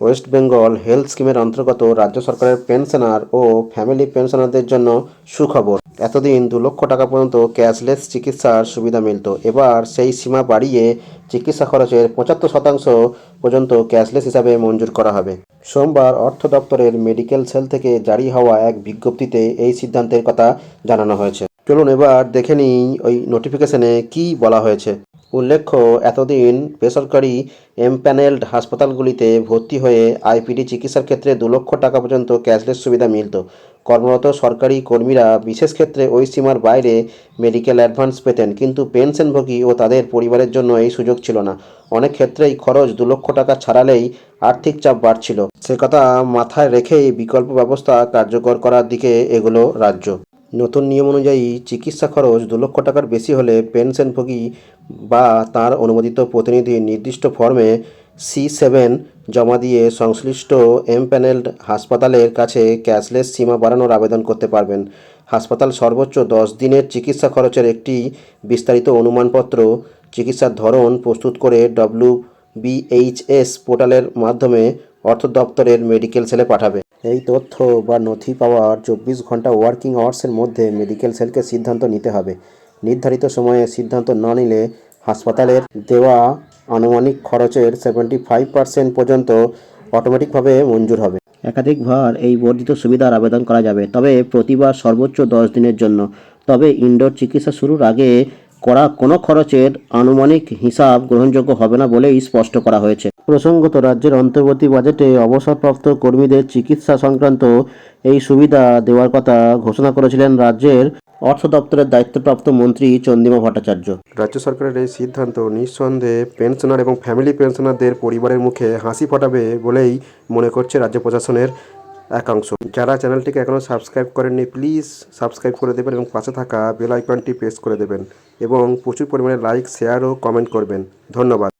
West Bengal health স্কিমের অন্তর্গত রাজ্য সরকারের পেনশনার ও ফ্যামিলি পেনশনারদের জন্য সুখবর। এতদিন 2 লক্ষ টাকা পর্যন্ত ক্যাশলেস চিকিৎসার সুবিধা মিলত। এবার সেই সীমা বাড়িয়ে চিকিৎসা খরচের 75% পর্যন্ত ক্যাশলেস হিসাবে মঞ্জুর করা হবে। সোমবার অর্থ দপ্তরের মেডিকেল সেল থেকে জারি হওয়া এক বিজ্ঞপ্তিতে এই সিদ্ধান্তের কথা জানানো হয়েছে। চলুন এবার দেখে নিই ওই নোটিফিকেশনে কি বলা হয়েছে। উল্লেখ্য, এতদিন বেসরকারি এমপ্যানেলড হাসপাতালগুলিতে ভর্তি হয়ে আইপিডি চিকিৎসার ক্ষেত্রে 2 লক্ষ টাকা পর্যন্ত ক্যাশলেস সুবিধা মিলত। কর্মরত সরকারি কর্মীরা বিশেষ ক্ষেত্রে ওই সীমার বাইরে মেডিকেল অ্যাডভান্স পেতেন, কিন্তু পেনশনভোগী ও তাদের পরিবারের জন্য এই সুযোগ ছিল না। অনেক ক্ষেত্রেই খরচ 2 লক্ষ টাকা ছাড়ালেই আর্থিক চাপ বাড়ছিল। সে কথা মাথায় রেখেই বিকল্প ব্যবস্থা কার্যকর করার দিকে এগোলো রাজ্য। নতুন নিয়ম অনুযায়ী চিকিৎসা খরচ 2 লক্ষ টাকার বেশি হলে পেনশনভোগী বা তার অনুমোদিত প্রতিনিধি নির্দিষ্ট ফর্মে C7 জমা দিয়ে সংশ্লিষ্ট এমপ্যানেলড হাসপাতালের কাছে ক্যাশলেস সীমা বাড়ানোর আবেদন করতে পারবেন। হাসপাতাল সর্বোচ্চ 10 দিনের চিকিৎসা খরচের একটি বিস্তারিত অনুমানপত্র চিকিৎসার ধরন প্রস্তুত করে WBHS পোর্টালের মাধ্যমে অর্থ দপ্তরের মেডিকেল সেলে পাঠাবে। এই তথ্য বা নথি পাওয়ার 24 ঘন্টা ওয়ার্কিং আওয়ার্সের মধ্যে মেডিকেল সেলকে সিদ্ধান্ত নিতে হবে। নির্ধারিত সময়ে সিদ্ধান্ত না নিলে হাসপাতালের দেওয়া আনুমানিক খরচের 75% পর্যন্ত অটোমেটিকভাবে মঞ্জুর হবে। একাধিকবার এই বর্ধিত সুবিধার আবেদন করা যাবে, তবে প্রতিবার সর্বোচ্চ 10 দিনের জন্য। তবে ইনডোর চিকিৎসা শুরুর আগে করা কোনো খরচের আনুমানিক হিসাব গ্রহণযোগ্য হবে না বলেই স্পষ্ট করা হয়েছে। প্রসঙ্গত, রাজ্যের অন্তর্বর্তী বাজেটে অবসরপ্রাপ্ত কর্মীদের চিকিৎসা সংক্রান্ত এই সুবিধা দেওয়ার কথা ঘোষণা করেছিলেন রাজ্যের অর্থ দপ্তরের দায়িত্বপ্রাপ্ত মন্ত্রী চন্দ্রিমা ভট্টাচার্য। রাজ্য সরকারের এই সিদ্ধান্ত নিঃসন্দেহে পেনশনার এবং ফ্যামিলি পেনশনারদের পরিবারের মুখে হাসি ফোটাবে বলেই মনে করছে রাজ্য প্রশাসনের একাংশ। যারা চ্যানেলটিকে এখনও সাবস্ক্রাইব করেননি, প্লিজ সাবস্ক্রাইব করে দেবেন এবং পাশে থাকা বেল আইকনটি প্রেস করে দেবেন এবং প্রচুর পরিমাণে লাইক, শেয়ার ও কমেন্ট করবেন। ধন্যবাদ।